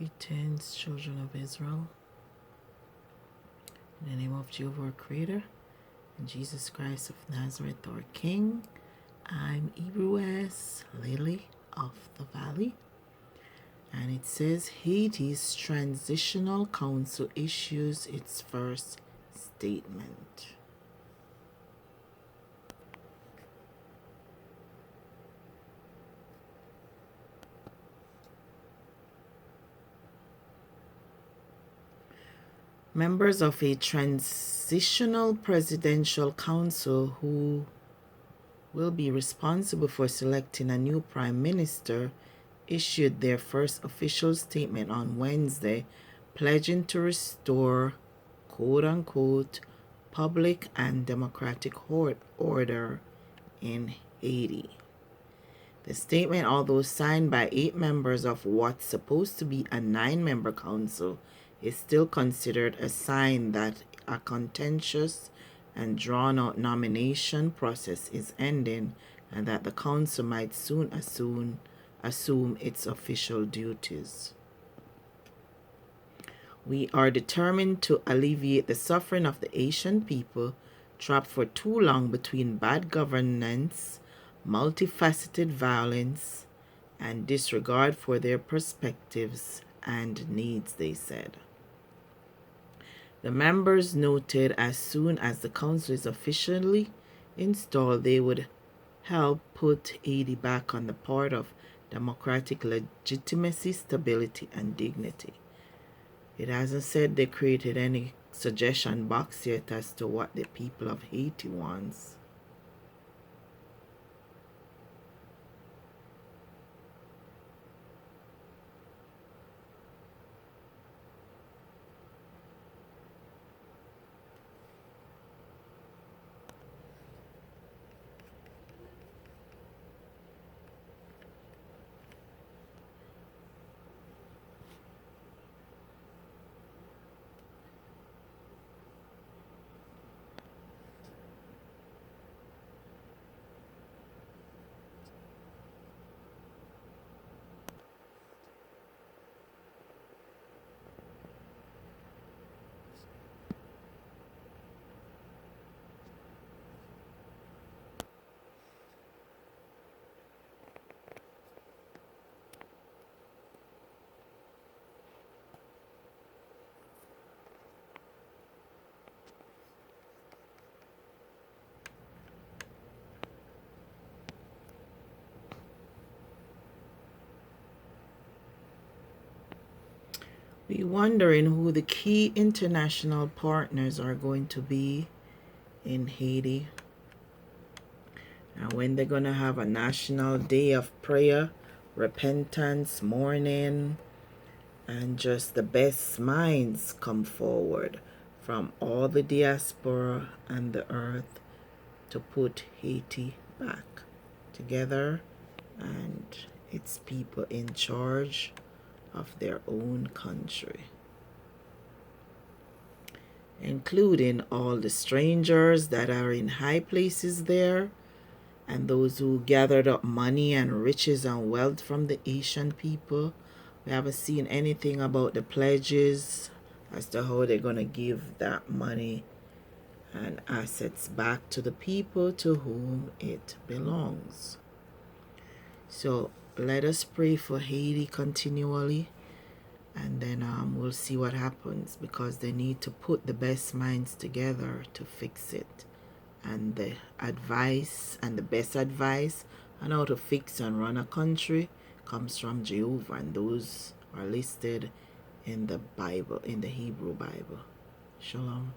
Greetings, children of Israel. In the name of Jehovah, our Creator, and Jesus Christ of Nazareth, our King, I'm Hebrews Lily of the Valley. And it says Haiti's Transitional Council issues its first statement. Members of a transitional presidential council who will be responsible for selecting a new prime minister issued their first official statement on Wednesday, pledging to restore, quote-unquote, public and democratic order in Haiti. The statement, although signed by 8 members of what's supposed to be a 9-member council, is still considered a sign that a contentious and drawn-out nomination process is ending and that the council might soon assume its official duties. We are determined to alleviate the suffering of the Haitian people trapped for too long between bad governance, multifaceted violence, and disregard for their perspectives and needs, they said. The members noted as soon as the council is officially installed, they would help put Haiti back on the path of democratic legitimacy, stability, and dignity. It hasn't said they created any suggestion box yet as to what the people of Haiti wants. We're wondering who the key international partners are going to be in Haiti, and when they're going to have a national day of prayer, repentance, mourning, and just the best minds come forward from all the diaspora and the earth to put Haiti back together and its people in charge of their own country, including all the strangers that are in high places there and those who gathered up money and riches and wealth from the Haitian people. We haven't seen anything about the pledges as to how they're going to give that money and assets back to the people to whom it belongs. So let us pray for Haiti continually, and then we'll see what happens, because they need to put the best minds together to fix it. And the advice and the best advice on how to fix and run a country comes from Jehovah, and those are listed in the Bible, in the Hebrew Bible. Shalom.